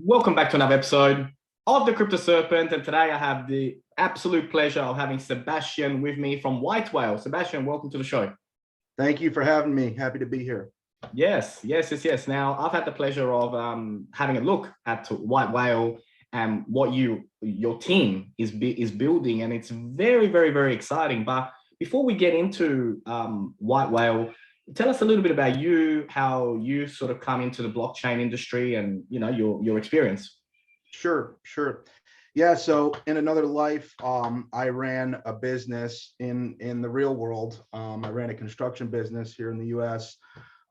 Welcome back to another episode of the Crypto Serpent. And today I have the absolute pleasure of having Sebastian with me from White Whale. Sebastian, welcome to the show. Thank you for having me. Happy to be here. Yes. Now, I've had the pleasure of having a look at White Whale and what your team is building, and it's very, very, very exciting. But before we get into White Whale, tell us a little bit about you, how you sort of come into the blockchain industry, and your experience. Sure. Yeah, so in another life, I ran a business in the real world. I ran a construction business here in the U.S.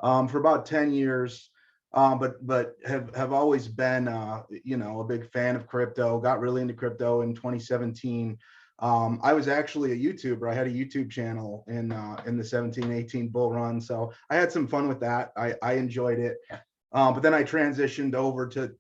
For about 10 years, but have always been a big fan of crypto. Got really into crypto in 2017. I was actually a YouTuber. I had a YouTube channel in the 17-18 bull run, so I had some fun with that. I enjoyed it, but then I transitioned over to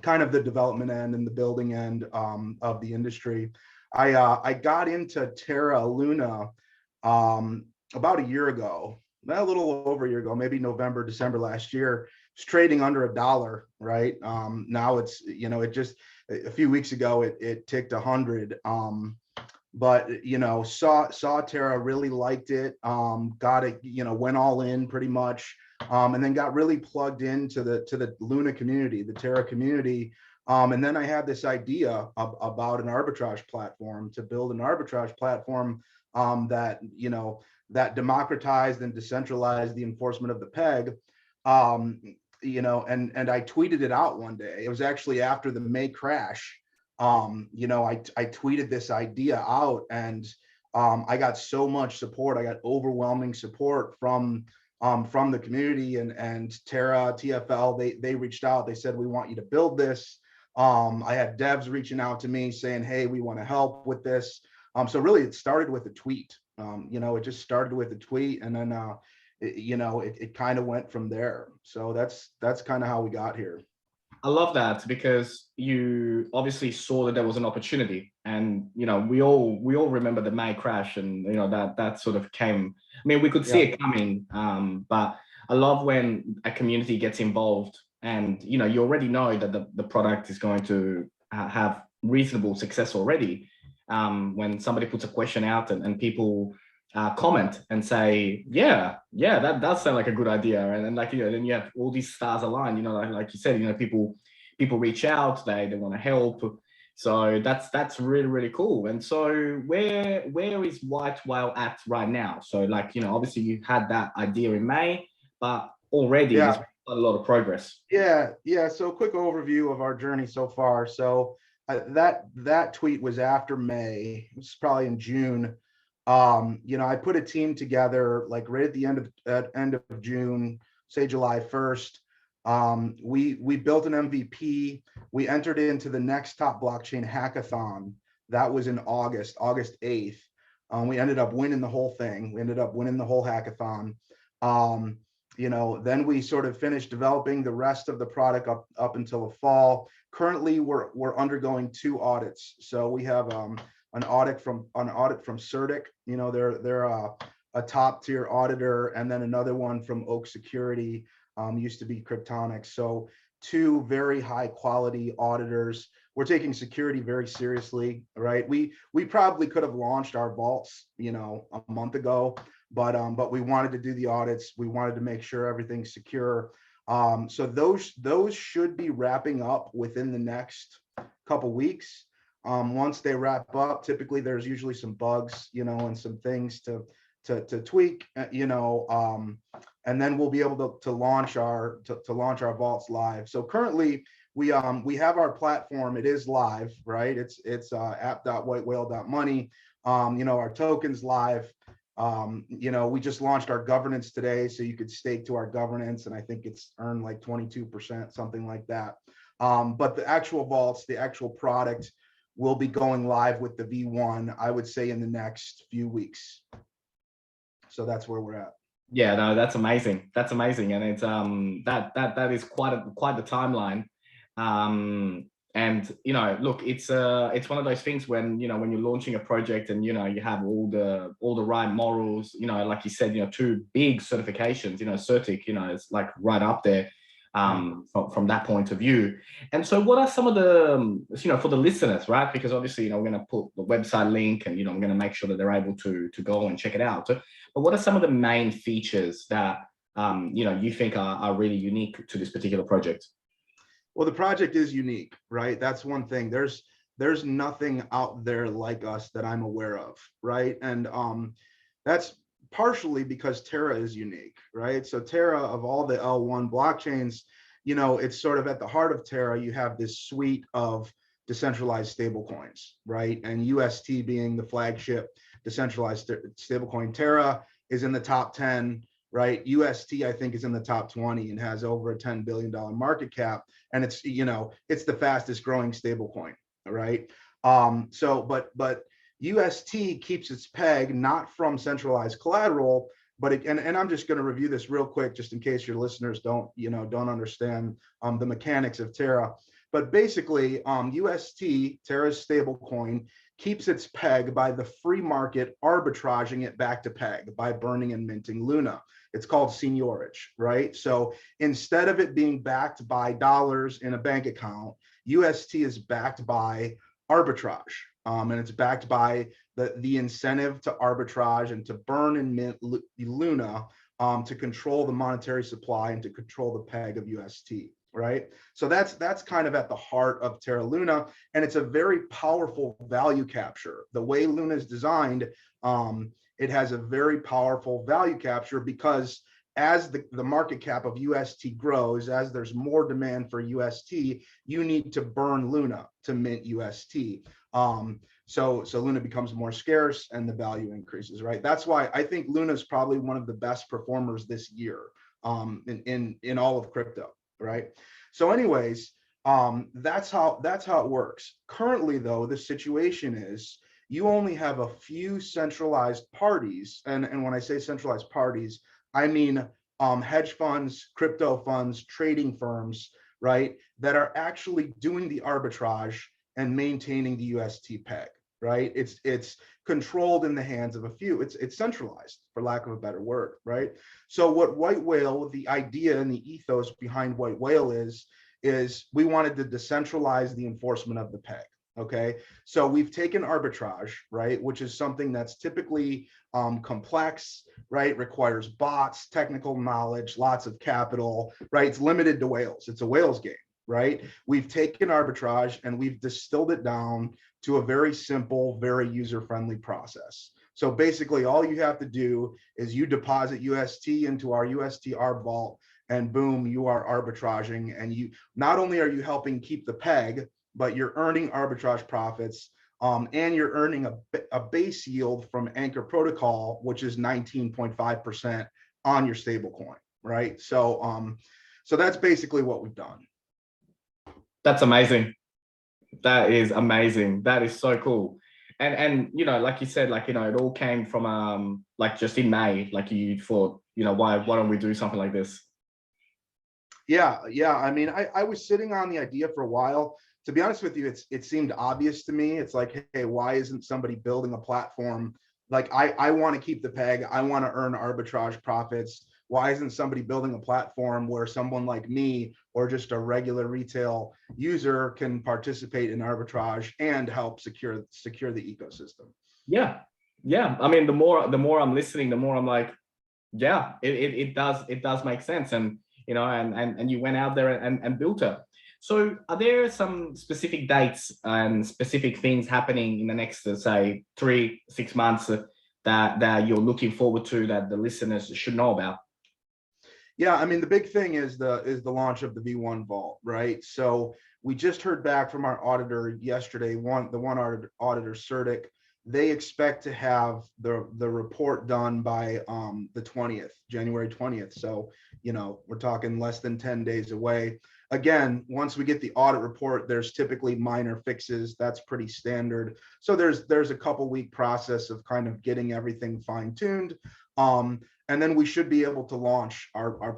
kind of the development end and the building end of the industry. I got into Terra Luna about a year ago, a little over a year ago, maybe November, December last year. It's trading under $1, right? Now it's, it just a few weeks ago it ticked 100. But saw Terra, really liked it, got it, went all in pretty much, and then got really plugged into the Luna community, the Terra community. And then I had this idea about an arbitrage platform, to build an arbitrage platform that democratized and decentralized the enforcement of the peg. And I tweeted it out one day. It was actually after the May crash. I tweeted this idea out, and I got so much support. I got overwhelming support from the community, and Terra, TFL. They reached out. They said, we want you to build this. I had devs reaching out to me saying, hey, we want to help with this. So really it started with a tweet. It just started with a tweet, and then it kind of went from there. So that's kind of how we got here. I love that, because you obviously saw that there was an opportunity, and we all remember the May crash, and that sort of came. I mean, we could see it coming, but I love when a community gets involved, and you already know that the product is going to have reasonable success already. When somebody puts a question out and people comment and say, yeah, that does sound like a good idea, and like then you have all these stars align. Like you said, people reach out, they want to help. So that's really, really cool. And so where is White Whale at right now? So obviously you had that idea in May, but already there's a lot of progress. Yeah. So quick overview of our journey so far. So that tweet was after May. It was probably in June. I put a team together like right at the end of June, say July 1st. We built an MVP. We entered into the Next Top Blockchain hackathon. That was in August 8th. We ended up winning the whole thing. We ended up winning the whole hackathon. Then we sort of finished developing the rest of the product up until the fall. Currently, we're undergoing 2 audits. So we have an audit from CertiK. They're a top tier auditor, and then another one from Oak Security, used to be Kryptonics. So 2 very high quality auditors. We're taking security very seriously, right? We probably could have launched our vaults, a month ago, but we wanted to do the audits. We wanted to make sure everything's secure. So those should be wrapping up within the next couple weeks. Once they wrap up, typically there's usually some bugs, and some things to tweak, and then we'll be able to launch our vaults live. So currently we have our platform. It is live, right? It's app.whitewhale.money. Our token's live. We just launched our governance today, so you could stake to our governance, and I think it's earned like 22%, something like that. But the actual vaults, the actual product, will be going live with the V1, I would say, in the next few weeks. So that's where we're at. Yeah, no, that's amazing. That's amazing, and it's that is quite the timeline. And look, it's one of those things when when you're launching a project and you have all the right morals, like you said, 2 big certifications, CertiK, it's like right up there. from that point of view. And so what are some of the, for the listeners, right? Because obviously, we're going to put the website link and, I'm going to make sure that they're able to go and check it out. But what are some of the main features that, you think are really unique to this particular project? Well, the project is unique, right? That's one thing. There's nothing out there like us that I'm aware of, right? And that's partially because Terra is unique, right? So Terra, of all the L1 blockchains, it's sort of at the heart of Terra, you have this suite of decentralized stablecoins, right? And UST being the flagship decentralized stablecoin. Terra is in the top 10, right? UST, I think, is in the top 20 and has over a $10 billion market cap. And it's, it's the fastest growing stablecoin, right? But UST keeps its peg not from centralized collateral, but and I'm just going to review this real quick, just in case your listeners don't understand the mechanics of Terra. But basically, UST, Terra's stablecoin, keeps its peg by the free market arbitraging it back to peg by burning and minting Luna. It's called seigniorage, right? So instead of it being backed by dollars in a bank account, UST is backed by arbitrage. And it's backed by the incentive to arbitrage and to burn and mint Luna to control the monetary supply and to control the peg of UST, right? So that's kind of at the heart of Terra Luna, and it's a very powerful value capture. The way Luna is designed, it has a very powerful value capture because as the market cap of UST grows, as there's more demand for UST, you need to burn Luna to mint UST. So Luna becomes more scarce and the value increases, right? That's why I think Luna is probably one of the best performers this year in all of crypto, right? So anyways, that's how it works. Currently, though, the situation is you only have a few centralized parties, and when I say centralized parties, I mean hedge funds, crypto funds, trading firms, right, that are actually doing the arbitrage and maintaining the UST peg, right? It's controlled in the hands of a few. It's centralized, for lack of a better word, right? So what White Whale, the idea and the ethos behind White Whale is we wanted to decentralize the enforcement of the peg. Okay, so we've taken arbitrage, right, which is something that's typically complex, right, requires bots, technical knowledge, lots of capital, right? It's limited to whales. It's a whales game, right? We've taken arbitrage and we've distilled it down to a very simple, very user-friendly process. So basically, all you have to do is you deposit UST into our UST Arb vault, and boom, you are arbitraging, and you not only are you helping keep the peg, but you're earning arbitrage profits, and you're earning a base yield from Anchor Protocol, which is 19.5% on your stablecoin, right? So, so that's basically what we've done. That's amazing. That is amazing. That is so cool. And like you said, it all came from just in May, you thought, why don't we do something like this? Yeah. I mean, I was sitting on the idea for a while. To be honest with you, it seemed obvious to me. It's like, hey, why isn't somebody building a platform? Like, I want to keep the peg. I want to earn arbitrage profits. Why isn't somebody building a platform where someone like me or just a regular retail user can participate in arbitrage and help secure the ecosystem? Yeah. I mean, the more I'm listening, the more I'm like, yeah, it does make sense. And and you went out there and built it. So are there some specific dates and specific things happening in the next, say, 3-6 months that you're looking forward to that the listeners should know about? Yeah, I mean, the big thing is the launch of the V1 vault, right? So we just heard back from our auditor yesterday, the one auditor, CertiK. They expect to have the report done by the 20th, January 20th. So, we're talking less than 10 days away. Again, once we get the audit report, there's typically minor fixes. That's pretty standard. So there's a couple week process of kind of getting everything fine tuned. And then we should be able to launch our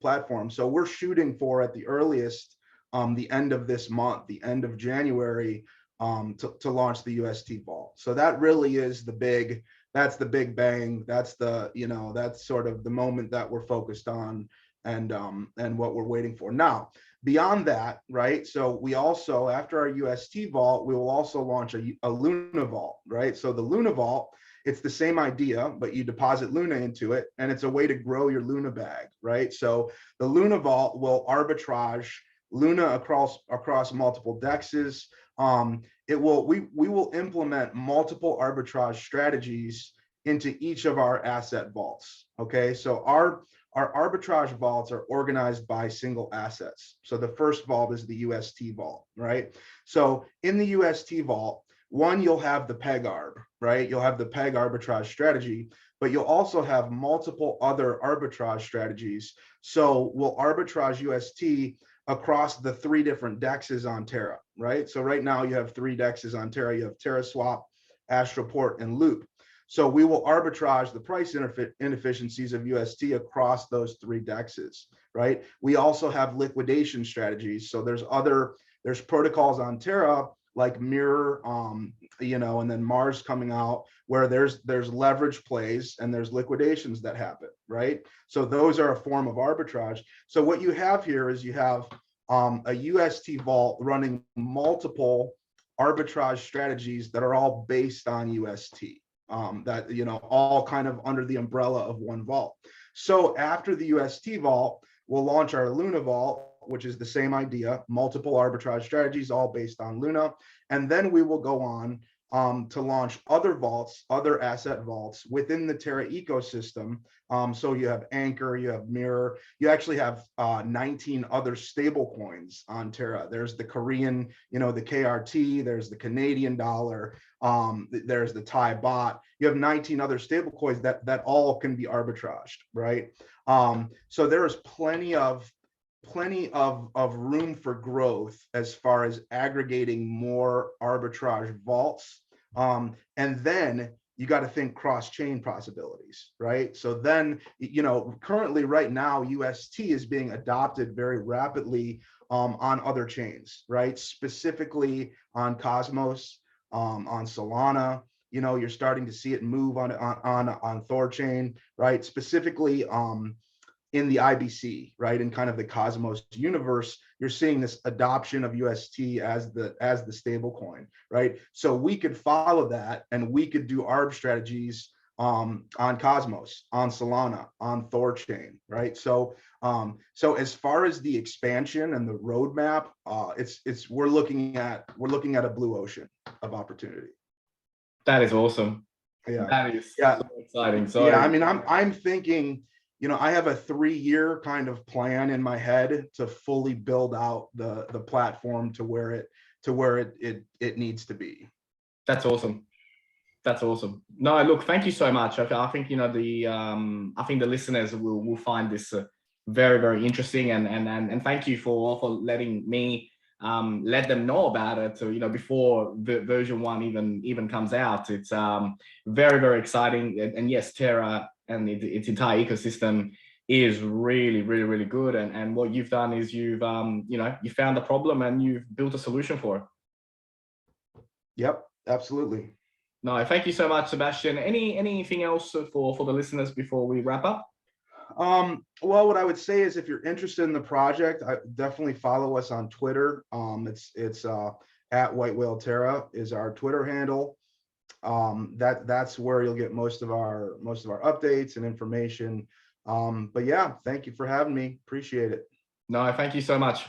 platform. So we're shooting for, at the earliest, the end of this month, the end of January, to launch the UST vault. So that really is the big bang. That's that's sort of the moment that we're focused on. and what we're waiting for now. Beyond that, right? So we also, after our UST vault, we will also launch a Luna vault, right? So the Luna vault, it's the same idea, but you deposit Luna into it, and it's a way to grow your Luna bag, right? So the Luna vault will arbitrage Luna across multiple dexes. We will implement multiple arbitrage strategies into each of our asset vaults. Okay, so our arbitrage vaults are organized by single assets. So the first vault is the UST vault, right? So in the UST vault, one, you'll have the peg arb, right? You'll have the peg arbitrage strategy, but you'll also have multiple other arbitrage strategies. So we'll arbitrage UST across the 3 different dexes on Terra, right? So right now you have 3 dexes on Terra. You have TerraSwap, Astroport, and Loop. So we will arbitrage the price inefficiencies of UST across those 3 dexes, right? We also have liquidation strategies. So there's protocols on Terra like Mirror, and then Mars coming out, where there's leverage plays and there's liquidations that happen, right? So those are a form of arbitrage. So what you have here is you have a UST vault running multiple arbitrage strategies that are all based on UST. That, all kind of under the umbrella of one vault. So after the UST vault, we'll launch our Luna vault, which is the same idea, multiple arbitrage strategies, all based on Luna. And then we will go on to launch other vaults, other asset vaults within the Terra ecosystem. So you have Anchor, you have Mirror, you actually have 19 other stable coins on Terra. There's the Korean, the KRT, there's the Canadian dollar, there's the Thai baht. You have 19 other stable coins that all can be arbitraged, right? So there is plenty of room for growth as far as aggregating more arbitrage vaults. And then you got to think cross-chain possibilities, right? So then, currently right now, UST is being adopted very rapidly on other chains, right? Specifically on Cosmos, on Solana. You're starting to see it move on Thorchain, right? Specifically, in the IBC, right, in kind of the Cosmos universe, you're seeing this adoption of UST as the stable coin, right? So we could follow that, and we could do ARB strategies on Cosmos, on Solana, on Thorchain, right? So as far as the expansion and the roadmap, we're looking at a blue ocean of opportunity. That is awesome. Yeah, that is so exciting. So yeah, I mean, I'm thinking, I have a 3-year kind of plan in my head to fully build out the platform to where it needs to be. That's awesome. That's awesome. No, look, thank you so much. I think I think the listeners will find this very, very interesting, and thank you for letting me let them know about it. So before the version 1 even comes out. It's very, very exciting, and yes, Terra and its entire ecosystem is really, really, really good. And what you've done is you've you found the problem and you've built a solution for it. Yep, absolutely. No, thank you so much, Sebastian. Anything else for the listeners before we wrap up? Well, what I would say is, if you're interested in the project, definitely follow us on Twitter. It's at White Whale Terra is our Twitter handle. That's where you'll get most of our updates and information. But yeah, thank you for having me. Appreciate it. No, thank you so much.